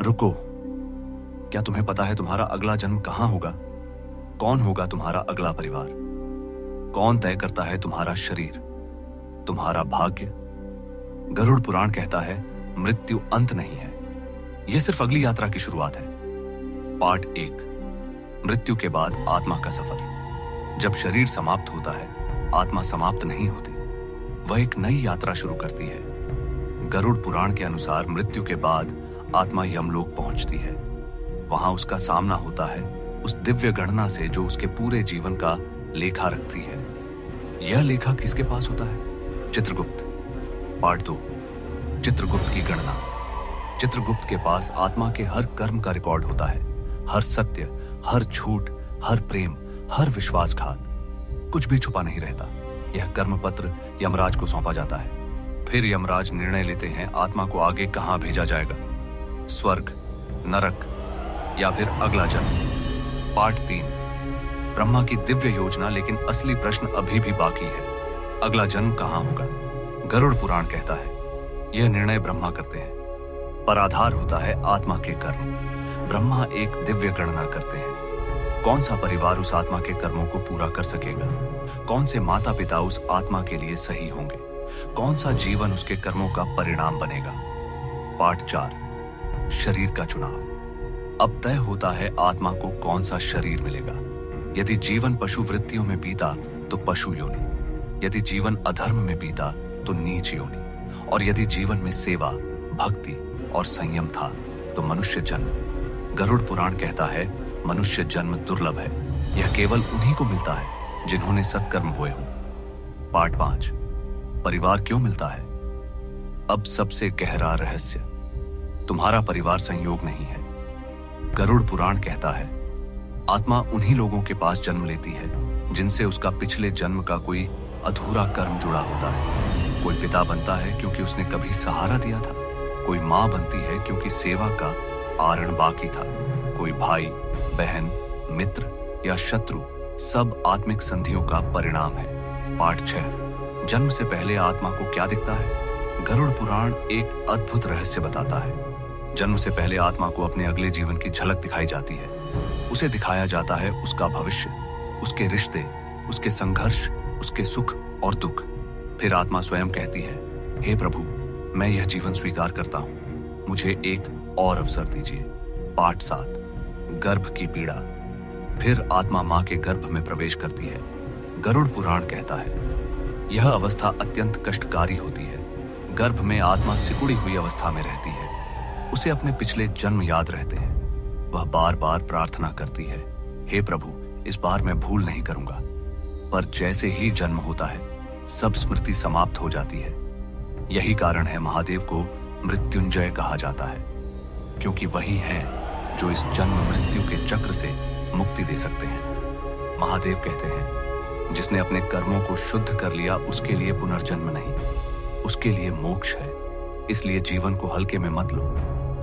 रुको, क्या तुम्हें पता है तुम्हारा अगला जन्म कहां होगा? कौन होगा तुम्हारा अगला परिवार? कौन तय करता है तुम्हारा शरीर, तुम्हारा भाग्य? गरुड़ पुराण कहता है मृत्यु अंत नहीं है, यह सिर्फ अगली यात्रा की शुरुआत है। पार्ट 1, मृत्यु के बाद आत्मा का सफर। जब शरीर समाप्त होता है, आत्मा समाप्त नहीं होती, वह एक नई यात्रा शुरू करती है। गरुड़ पुराण के अनुसार मृत्यु के बाद आत्मा यमलोक पहुंचती है। वहां उसका सामना होता है उस दिव्य गणना से जो उसके पूरे जीवन का लेखा रखती है। यह लेखा किसके पास होता है? चित्रगुप्त। पार्ट 2, चित्रगुप्त की गणना। चित्रगुप्त के पास आत्मा के हर कर्म का रिकॉर्ड होता है, हर सत्य, हर झूठ, हर प्रेम, हर विश्वासघात, कुछ भी छुपा नहीं रहता। यह कर्म पत्र यमराज को सौंपा जाता है। फिर यमराज निर्णय लेते हैं आत्मा को आगे कहां भेजा जाएगा, स्वर्ग, नरक या फिर अगला जन्म। पार्ट 3, ब्रह्मा की दिव्य योजना, लेकिन असली प्रश्न अभी भी बाकी है। अगला जन्म कहां होगा? गरुड़ पुराण कहता है यह निर्णय ब्रह्मा करते हैं, पर आधार होता है आत्मा के कर्म। ब्रह्मा एक दिव्य गणना करते हैं। कौन सा परिवार उस आत्मा के कर्मों को पूरा कर सकेगा? कौन से माता पिता उस आत्मा के लिए सही होंगे? कौन सा जीवन उसके कर्मों का परिणाम बनेगा? पार्ट 4, शरीर का चुनाव। अब तय होता है आत्मा को कौन सा शरीर मिलेगा। यदि जीवन पशु वृत्तियों में बीता तो पशु योनि, यदि जीवन अधर्म में बीता तो नीच योनि, और यदि जीवन में सेवा, भक्ति और संयम था तो मनुष्य जन्म। गरुड़ पुराण कहता है मनुष्य जन्म दुर्लभ है, यह केवल उन्हीं को मिलता है जिन्होंने सत्कर्म बोए हों। पार्ट 5, परिवार क्यों मिलता है? अब सबसे गहरा रहस्य, तुम्हारा परिवार संयोग नहीं है। गरुड़ पुराण कहता है आत्मा उन्हीं लोगों के पास जन्म लेती है जिनसे उसका पिछले जन्म का कोई अधूरा कर्म जुड़ा होता है। कोई पिता बनता है क्योंकि उसने कभी सहारा दिया था, कोई मां बनती है क्योंकि सेवा का आरण बाकी था, कोई भाई, बहन, मित्र या शत्रु, सब आत्मिक संधियों का परिणाम है। पार्ट 6, जन्म से पहले आत्मा को क्या दिखता है? गरुड़ पुराण एक अद्भुत रहस्य बताता है। जन्म से पहले आत्मा को अपने अगले जीवन की झलक दिखाई जाती है। उसे दिखाया जाता है उसका भविष्य, उसके रिश्ते, उसके संघर्ष, उसके सुख और दुख। फिर आत्मा स्वयं कहती है हे प्रभु, मैं यह जीवन स्वीकार करता हूं, मुझे एक और अवसर दीजिए। पार्ट 7, गर्भ की पीड़ा। फिर आत्मा मां के गर्भ में प्रवेश करती है। गरुड़ पुराण कहता है यह अवस्था अत्यंत कष्टकारी होती है। गर्भ में आत्मा सिकुड़ी हुई अवस्था में रहती है। उसे अपने पिछले जन्म याद रहते हैं। वह बार बार प्रार्थना करती है हे प्रभु, इस बार मैं भूल नहीं करूंगा। पर जैसे ही जन्म होता है, सब स्मृति समाप्त हो जाती है। यही कारण है महादेव को मृत्युंजय कहा जाता है, क्योंकि वही हैं जो इस जन्म मृत्यु के चक्र से मुक्ति दे सकते हैं। महादेव कहते हैं जिसने अपने कर्मों को शुद्ध कर लिया उसके लिए पुनर्जन्म नहीं, उसके लिए मोक्ष है। इसलिए जीवन को हल्के में मत लो।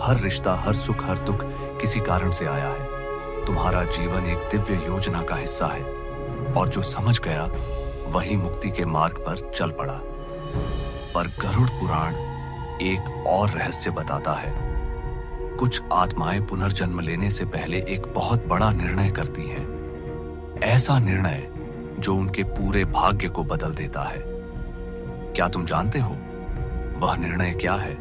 हर रिश्ता, हर सुख, हर दुख किसी कारण से आया है। तुम्हारा जीवन एक दिव्य योजना का हिस्सा है, और जो समझ गया वही मुक्ति के मार्ग पर चल पड़ा। पर गरुड़ पुराण एक और रहस्य बताता है। कुछ आत्माएं पुनर्जन्म लेने से पहले एक बहुत बड़ा निर्णय करती हैं, ऐसा निर्णय जो उनके पूरे भाग्य को बदल देता है। क्या तुम जानते हो वह निर्णय क्या है?